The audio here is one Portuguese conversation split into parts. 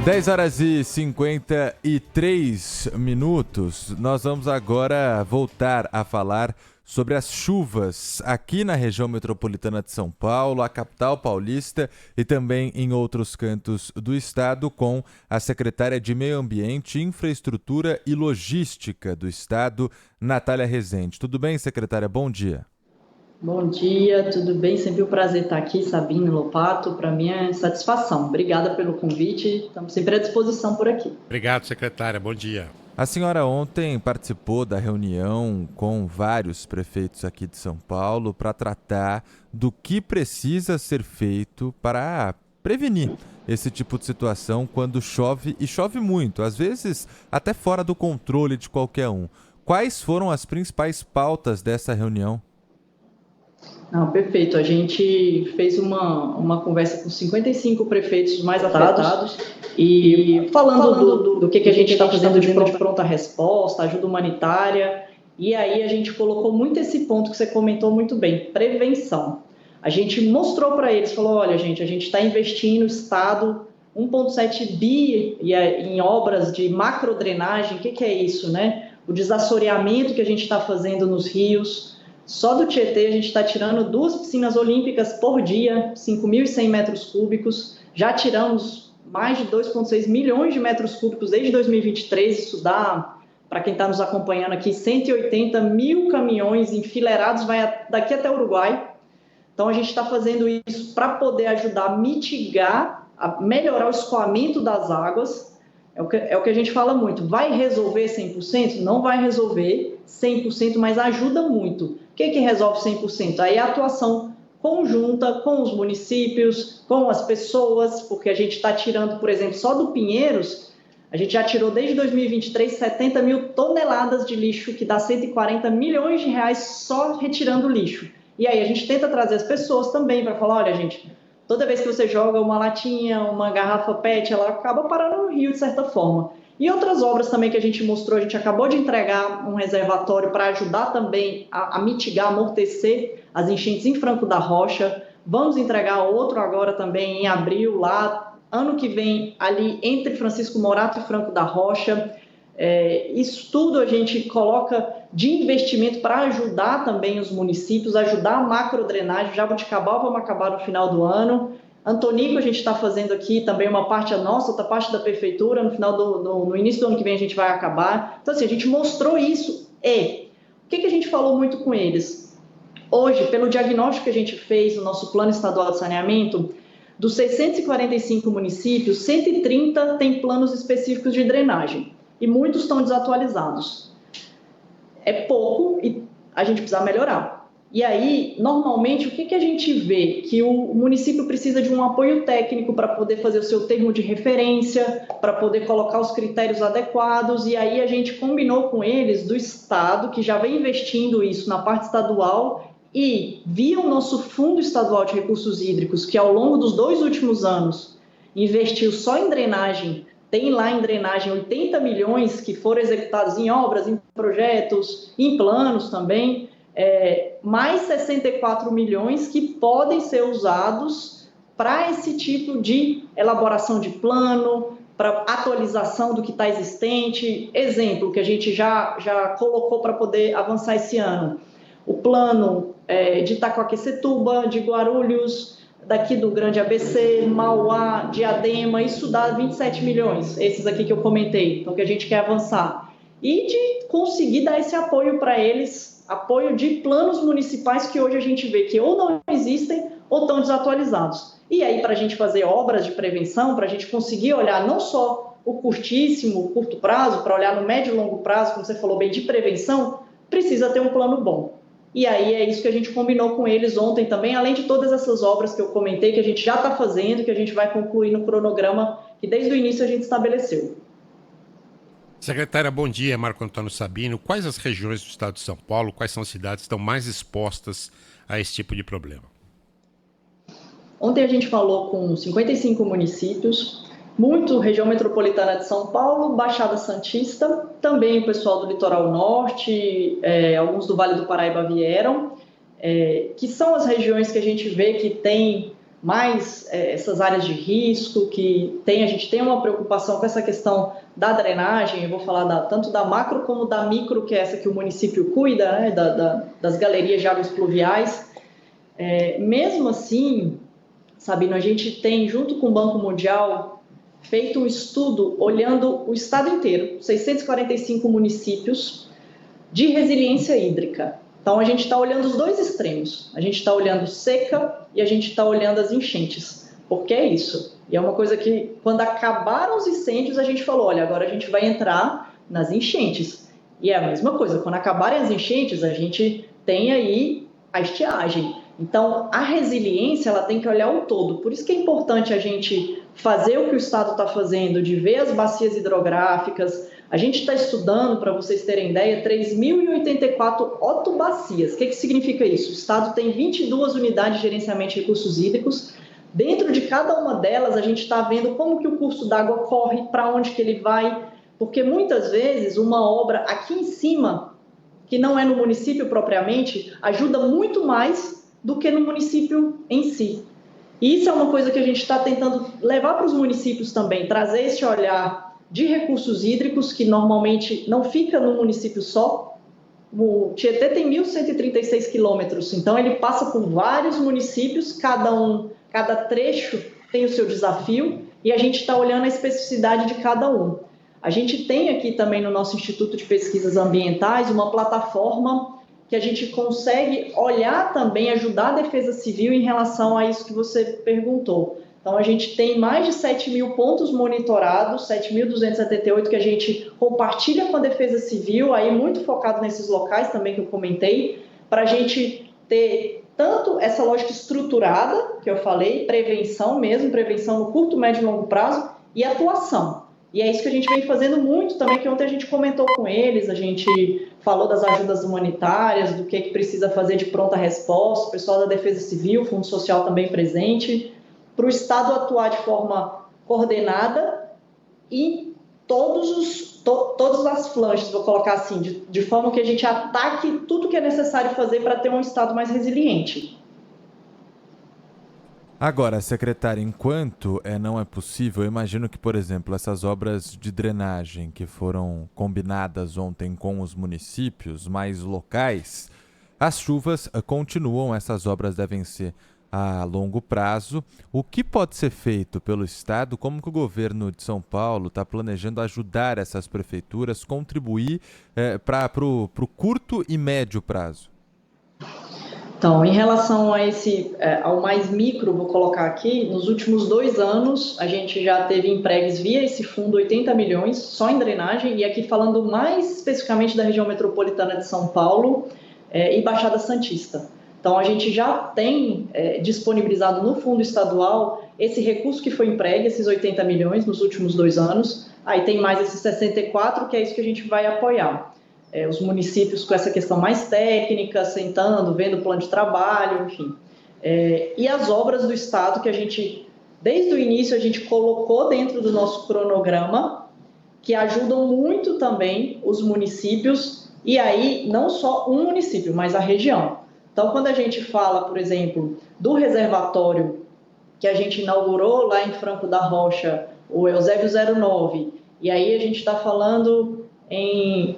10h53. Nós vamos agora voltar a falar sobre as chuvas aqui na região metropolitana de São Paulo, a capital paulista e também em outros cantos do estado, com a secretária de Meio Ambiente, Infraestrutura e Logística do estado, Natália Rezende. Tudo bem, secretária? Bom dia. Bom dia, tudo bem? Sempre um prazer estar aqui, Sabine Lopato. Para mim é satisfação. Obrigada pelo convite. Estamos sempre à disposição por aqui. Obrigado, secretária. Bom dia. A senhora ontem participou da reunião com vários prefeitos aqui de São Paulo para tratar do que precisa ser feito para prevenir esse tipo de situação quando chove, e chove muito, às vezes até fora do controle de qualquer um. Quais foram as principais pautas dessa reunião? Não, perfeito. A gente fez uma conversa com 55 prefeitos mais afetados e falando do que a gente está fazendo de pronta resposta, ajuda humanitária. E aí a gente colocou muito esse ponto que você comentou muito bem, prevenção. A gente mostrou para eles, falou, olha gente, a gente está investindo no estado 1,7 bi em obras de macrodrenagem. O que é isso, né? O desassoreamento que a gente está fazendo nos rios. Só do Tietê a gente está tirando 2 piscinas olímpicas por dia, 5.100 metros cúbicos. Já tiramos mais de 2,6 milhões de metros cúbicos desde 2023. Isso dá, para quem está nos acompanhando aqui, 180 mil caminhões enfileirados, vai daqui até o Uruguai. Então a gente está fazendo isso para poder ajudar a mitigar, a melhorar o escoamento das águas. É o que a gente fala muito. Vai resolver 100%? Não vai resolver 100%, mas ajuda muito. O que resolve 100%? Aí a atuação conjunta com os municípios, com as pessoas, porque a gente está tirando, por exemplo, só do Pinheiros, a gente já tirou desde 2023 70 mil toneladas de lixo, que dá 140 milhões de reais só retirando o lixo. E aí a gente tenta trazer as pessoas também para falar, olha gente, toda vez que você joga uma latinha, uma garrafa PET, ela acaba parando no rio de certa forma. E outras obras também que a gente mostrou, a gente acabou de entregar um reservatório para ajudar também a mitigar, amortecer as enchentes em Franco da Rocha. Vamos entregar outro agora também em abril, lá, ano que vem, ali entre Francisco Morato e Franco da Rocha. Isso tudo a gente coloca de investimento para ajudar também os municípios, ajudar a macrodrenagem. Jaboticabal vamos acabar no final do ano. Antonico a gente está fazendo aqui também uma parte nossa, outra parte da prefeitura, no início do ano que vem a gente vai acabar. Então assim, a gente mostrou isso. O que a gente falou muito com eles? Hoje, pelo diagnóstico que a gente fez no nosso Plano Estadual de Saneamento, dos 645 municípios, 130 têm planos específicos de drenagem e muitos estão desatualizados. É pouco e a gente precisa melhorar. E aí, normalmente, o que a gente vê? Que o município precisa de um apoio técnico para poder fazer o seu termo de referência, para poder colocar os critérios adequados, e aí a gente combinou com eles do Estado, que já vem investindo isso na parte estadual, e via o nosso Fundo Estadual de Recursos Hídricos, que ao longo dos 2 últimos anos investiu só em drenagem, tem lá em drenagem 80 milhões que foram executados em obras, em projetos, em planos também, mais 64 milhões que podem ser usados para esse tipo de elaboração de plano, para atualização do que está existente. Exemplo que a gente já colocou para poder avançar esse ano. O plano de Itacoaquecetuba, de Guarulhos, daqui do Grande ABC, Mauá, Diadema, isso dá 27 milhões, esses aqui que eu comentei, então que a gente quer avançar. E de conseguir dar esse apoio para eles, apoio de planos municipais que hoje a gente vê que ou não existem ou estão desatualizados. E aí, para a gente fazer obras de prevenção, para a gente conseguir olhar não só o curto prazo, para olhar no médio e longo prazo, como você falou bem, de prevenção, precisa ter um plano bom. E aí é isso que a gente combinou com eles ontem também, além de todas essas obras que eu comentei, que a gente já está fazendo, que a gente vai concluir no cronograma que desde o início a gente estabeleceu. Secretária, bom dia. Marco Antônio Sabino. Quais as regiões do estado de São Paulo, quais são as cidades que estão mais expostas a esse tipo de problema? Ontem a gente falou com 55 municípios, muito região metropolitana de São Paulo, Baixada Santista, também o pessoal do Litoral Norte, alguns do Vale do Paraíba vieram, que são as regiões que a gente vê que tem mais essas áreas de risco, a gente tem uma preocupação com essa questão da drenagem. Eu vou falar tanto da macro como da micro, que é essa que o município cuida, né, das galerias de águas pluviais. Mesmo assim, Sabino, a gente tem, junto com o Banco Mundial, feito um estudo olhando o estado inteiro, 645 municípios, de resiliência hídrica. Então, a gente está olhando os dois extremos. A gente está olhando seca e a gente está olhando as enchentes. Porque é isso. E é uma coisa que, quando acabaram os incêndios, a gente falou, olha, agora a gente vai entrar nas enchentes. E é a mesma coisa. Quando acabarem as enchentes, a gente tem aí a estiagem. Então, a resiliência, ela tem que olhar o todo. Por isso que é importante a gente fazer o que o Estado está fazendo, de ver as bacias hidrográficas. A gente está estudando, para vocês terem ideia, 3.084 otobacias. O que significa isso? O Estado tem 22 unidades de gerenciamento de recursos hídricos. Dentro de cada uma delas, a gente está vendo como que o curso d'água corre, para onde que ele vai, porque muitas vezes uma obra aqui em cima, que não é no município propriamente, ajuda muito mais do que no município em si. E isso é uma coisa que a gente está tentando levar para os municípios também, trazer esse olhar de recursos hídricos, que normalmente não fica no município só. O Tietê tem 1.136 quilômetros, então ele passa por vários municípios, cada trecho tem o seu desafio, e a gente está olhando a especificidade de cada um. A gente tem aqui também no nosso Instituto de Pesquisas Ambientais uma plataforma que a gente consegue olhar também, ajudar a Defesa Civil em relação a isso que você perguntou. Então, a gente tem mais de 7.000 pontos monitorados, 7.278 que a gente compartilha com a Defesa Civil, aí muito focado nesses locais também que eu comentei, para a gente ter tanto essa lógica estruturada, que eu falei, prevenção mesmo, prevenção no curto, médio e longo prazo, e atuação. E é isso que a gente vem fazendo muito também, que ontem a gente comentou com eles, a gente falou das ajudas humanitárias, do que precisa fazer de pronta resposta, o pessoal da Defesa Civil, Fundo Social também presente, para o Estado atuar de forma coordenada e todas as flanches, vou colocar assim, de forma que a gente ataque tudo que é necessário fazer para ter um Estado mais resiliente. Agora, secretária, enquanto não é possível, eu imagino que, por exemplo, essas obras de drenagem que foram combinadas ontem com os municípios mais locais, as chuvas continuam, essas obras devem ser a longo prazo. O que pode ser feito pelo Estado? Como que o governo de São Paulo está planejando ajudar essas prefeituras, contribuir para o curto e médio prazo? Então, em relação a ao mais micro, vou colocar aqui, nos últimos 2 anos, a gente já teve empregues via esse fundo 80 milhões, só em drenagem, e aqui falando mais especificamente da região metropolitana de São Paulo e Baixada Santista. Então, a gente já tem disponibilizado no fundo estadual esse recurso que foi empregue, esses 80 milhões nos últimos 2 anos, aí tem mais esses 64, que é isso que a gente vai apoiar. Os municípios com essa questão mais técnica, sentando, vendo o plano de trabalho, enfim. E as obras do Estado que a gente, desde o início, a gente colocou dentro do nosso cronograma, que ajudam muito também os municípios, e aí não só um município, mas a região. Então, quando a gente fala, por exemplo, do reservatório que a gente inaugurou lá em Franco da Rocha, o Eusébio 09, e aí a gente está falando em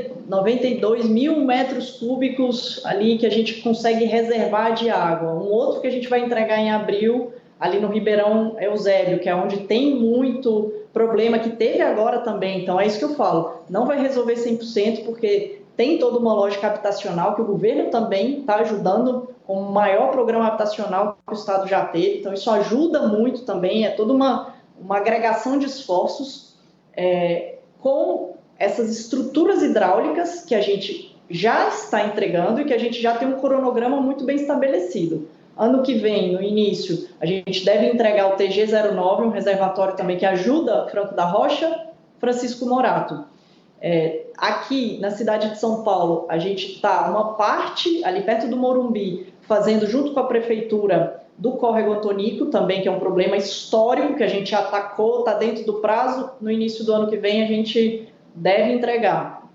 92 mil metros cúbicos ali que a gente consegue reservar de água. Um outro que a gente vai entregar em abril, ali no Ribeirão Eusébio, que é onde tem muito problema, que teve agora também. Então, é isso que eu falo. Não vai resolver 100%, porque tem toda uma lógica habitacional que o governo também está ajudando com o maior programa habitacional que o Estado já teve. Então, isso ajuda muito também. É toda uma agregação de esforços com essas estruturas hidráulicas que a gente já está entregando e que a gente já tem um cronograma muito bem estabelecido. Ano que vem, no início, a gente deve entregar o TG09, um reservatório também que ajuda Franco da Rocha, Francisco Morato. Aqui, na cidade de São Paulo, a gente está uma parte, ali perto do Morumbi, fazendo junto com a prefeitura do Córrego Antonico, também, que é um problema histórico que a gente atacou, está dentro do prazo, no início do ano que vem a gente deve entregar.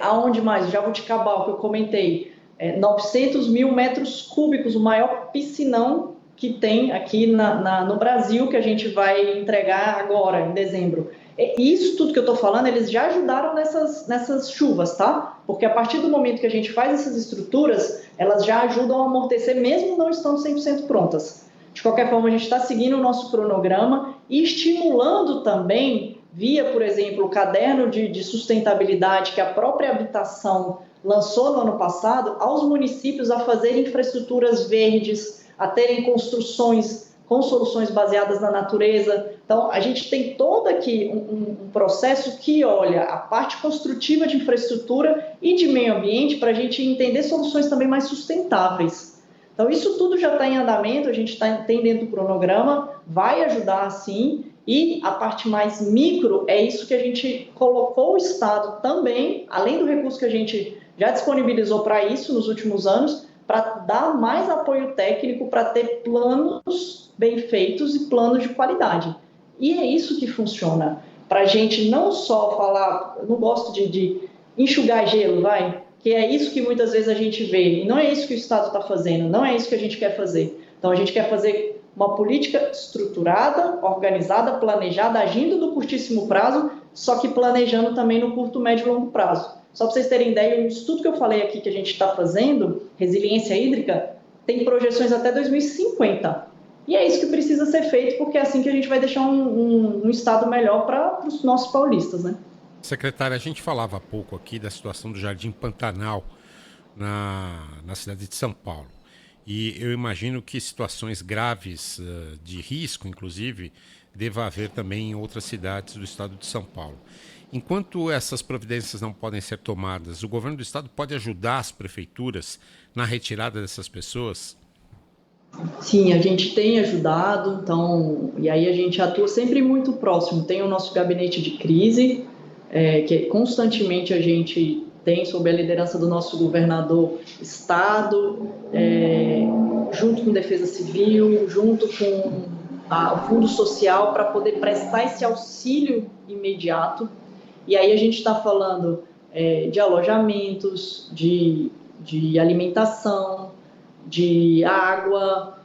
Aonde mais? Jabuticabal, que eu comentei, 900 mil metros cúbicos, o maior piscinão que tem aqui no Brasil, que a gente vai entregar agora, em dezembro. Isso tudo que eu estou falando, eles já ajudaram nessas chuvas, tá? Porque a partir do momento que a gente faz essas estruturas, elas já ajudam a amortecer, mesmo não estando 100% prontas. De qualquer forma, a gente está seguindo o nosso cronograma e estimulando também, via, por exemplo, o caderno de sustentabilidade que a própria habitação lançou no ano passado, aos municípios a fazerem infraestruturas verdes, a terem construções com soluções baseadas na natureza. Então, a gente tem todo aqui um processo que olha a parte construtiva de infraestrutura e de meio ambiente para a gente entender soluções também mais sustentáveis. Então, isso tudo já está em andamento, a gente tem dentro do cronograma, vai ajudar sim, e a parte mais micro é isso que a gente colocou o Estado também, além do recurso que a gente já disponibilizou para isso nos últimos anos, para dar mais apoio técnico, para ter planos bem feitos e planos de qualidade. E é isso que funciona, para a gente não só falar, eu não gosto de enxugar gelo, que é isso que muitas vezes a gente vê, e não é isso que o Estado está fazendo, não é isso que a gente quer fazer. Então, a gente quer fazer uma política estruturada, organizada, planejada, agindo no curtíssimo prazo, só que planejando também no curto, médio e longo prazo. Só para vocês terem ideia, um estudo que eu falei aqui que a gente está fazendo, resiliência hídrica, tem projeções até 2050. E é isso que precisa ser feito, porque é assim que a gente vai deixar um estado melhor para os nossos paulistas, né? Secretária, a gente falava há pouco aqui da situação do Jardim Pantanal na cidade de São Paulo. E eu imagino que situações graves de risco, inclusive, deva haver também em outras cidades do estado de São Paulo. Enquanto essas providências não podem ser tomadas, o governo do estado pode ajudar as prefeituras na retirada dessas pessoas? Sim, a gente tem ajudado, então, e aí a gente atua sempre muito próximo. Tem o nosso gabinete de crise, que constantemente a gente tem, sob a liderança do nosso governador estado, junto com Defesa Civil, junto com o Fundo Social, para poder prestar esse auxílio imediato. E aí a gente está falando de alojamentos, de alimentação, de água,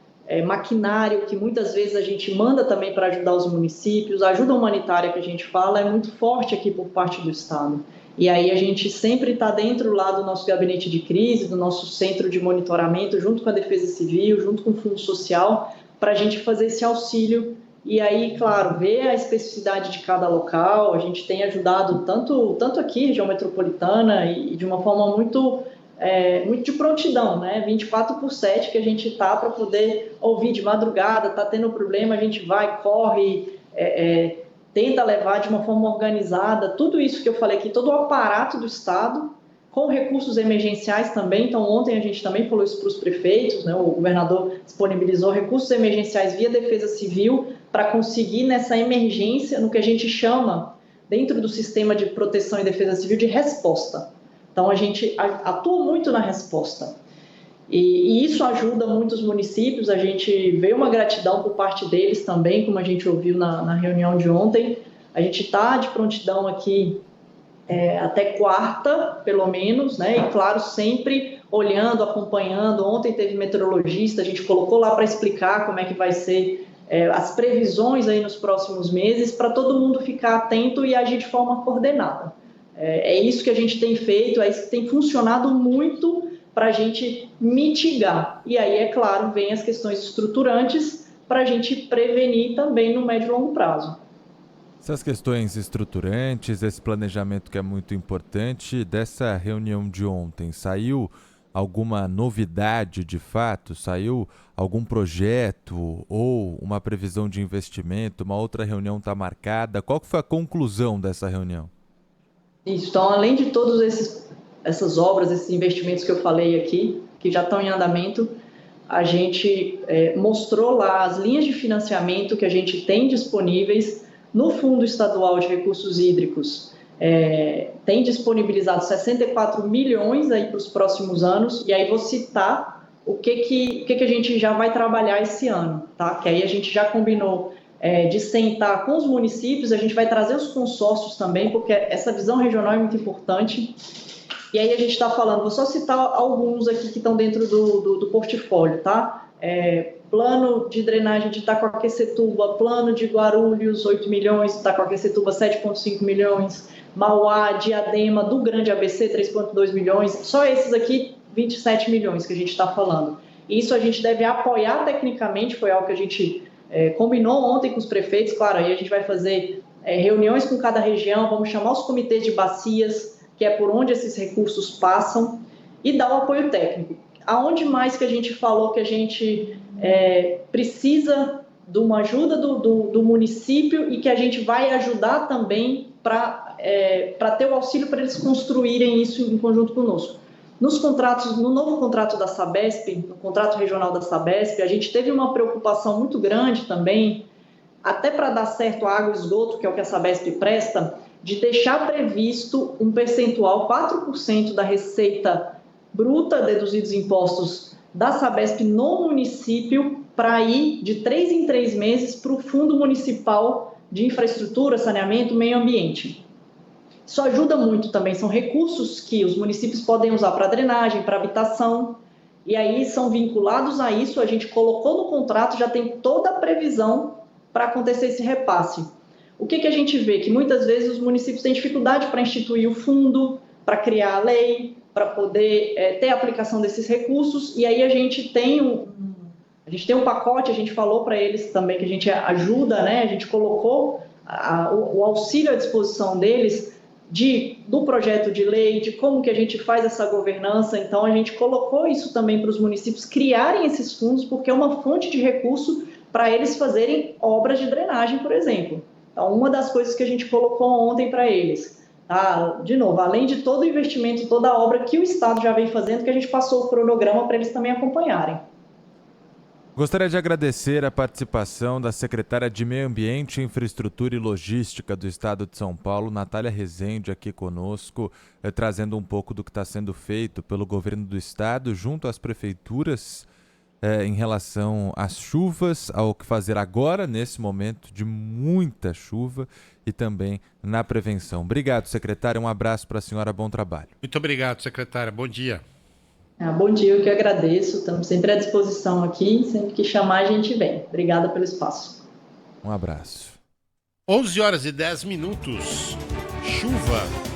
maquinário, que muitas vezes a gente manda também para ajudar os municípios. A ajuda humanitária que a gente fala é muito forte aqui por parte do Estado. E aí a gente sempre está dentro lá do nosso gabinete de crise, do nosso centro de monitoramento, junto com a Defesa Civil, junto com o Fundo Social, para a gente fazer esse auxílio. E aí, claro, ver a especificidade de cada local. A gente tem ajudado tanto aqui, região metropolitana, e de uma forma muito de prontidão, né? 24/7 que a gente está para poder ouvir de madrugada, está tendo problema, a gente vai, corre, tenta levar de uma forma organizada, tudo isso que eu falei aqui, todo o aparato do Estado, com recursos emergenciais também. Então, ontem a gente também falou isso para os prefeitos, né? O governador disponibilizou recursos emergenciais via Defesa Civil para conseguir nessa emergência, no que a gente chama, dentro do sistema de proteção e defesa civil, de resposta. Então, a gente atua muito na resposta. E isso ajuda muitos municípios. A gente vê uma gratidão por parte deles também, como a gente ouviu na reunião de ontem. A gente está de prontidão aqui até quarta, pelo menos, né? E, claro, sempre olhando, acompanhando. Ontem teve meteorologista, a gente colocou lá para explicar como é que vai ser as previsões aí nos próximos meses, para todo mundo ficar atento e agir de forma coordenada. É isso que a gente tem feito, é isso que tem funcionado muito para a gente mitigar. E aí, é claro, vem as questões estruturantes para a gente prevenir também no médio e longo prazo. Essas questões estruturantes, esse planejamento que é muito importante, dessa reunião de ontem, saiu alguma novidade de fato? Saiu algum projeto ou uma previsão de investimento? Uma outra reunião está marcada? Qual que foi a conclusão dessa reunião? Isso, então, além de todas essas obras, esses investimentos que eu falei aqui, que já estão em andamento, a gente mostrou lá as linhas de financiamento que a gente tem disponíveis no Fundo Estadual de Recursos Hídricos. Tem disponibilizado 64 milhões aí para os próximos anos, e aí vou citar o que a gente já vai trabalhar esse ano, tá? Que aí a gente já combinou de sentar com os municípios, a gente vai trazer os consórcios também, porque essa visão regional é muito importante. E aí a gente está falando, vou só citar alguns aqui que estão dentro do portfólio, tá? plano de drenagem de Itacoaquecetuba, plano de Guarulhos, 8 milhões, Itacoaquecetuba, 7,5 milhões, Mauá, Diadema, do Grande ABC, 3,2 milhões, só esses aqui, 27 milhões que a gente está falando. Isso a gente deve apoiar tecnicamente, foi algo que a gente combinou ontem com os prefeitos, claro, aí a gente vai fazer reuniões com cada região, vamos chamar os comitês de bacias, que é por onde esses recursos passam, e dar o apoio técnico. Aonde mais que a gente falou que a gente precisa de uma ajuda do município e que a gente vai ajudar também para ter o auxílio para eles construírem isso em conjunto conosco. Nos contratos, no novo contrato da Sabesp, no contrato regional da Sabesp, a gente teve uma preocupação muito grande também, até para dar certo a água e esgoto, que é o que a Sabesp presta, de deixar previsto um percentual, 4% da receita bruta deduzidos impostos da Sabesp no município, para ir de 3 em 3 meses para o Fundo Municipal de Infraestrutura, Saneamento e Meio Ambiente. Isso ajuda muito também, são recursos que os municípios podem usar para drenagem, para habitação, e aí são vinculados a isso, a gente colocou no contrato, já tem toda a previsão para acontecer esse repasse. O que a gente vê? Que muitas vezes os municípios têm dificuldade para instituir o fundo, para criar a lei, para poder ter a aplicação desses recursos, e aí a gente tem um pacote, a gente falou para eles também que a gente ajuda, né? A gente colocou o auxílio à disposição deles do projeto de lei, de como que a gente faz essa governança, então a gente colocou isso também para os municípios criarem esses fundos, porque é uma fonte de recurso para eles fazerem obras de drenagem, por exemplo. Então, uma das coisas que a gente colocou ontem para eles, de novo, além de todo o investimento, toda a obra que o Estado já vem fazendo, que a gente passou o cronograma para eles também acompanharem. Gostaria de agradecer a participação da secretária de Meio Ambiente, Infraestrutura e Logística do Estado de São Paulo, Natália Rezende, aqui conosco, trazendo um pouco do que está sendo feito pelo governo do Estado junto às prefeituras em relação às chuvas, ao que fazer agora, nesse momento de muita chuva, e também na prevenção. Obrigado, secretária. Um abraço para a senhora. Bom trabalho. Muito obrigado, secretária. Bom dia. Bom dia, eu que agradeço. Estamos sempre à disposição aqui. Sempre que chamar, a gente vem. Obrigada pelo espaço. Um abraço. 11h10. Chuva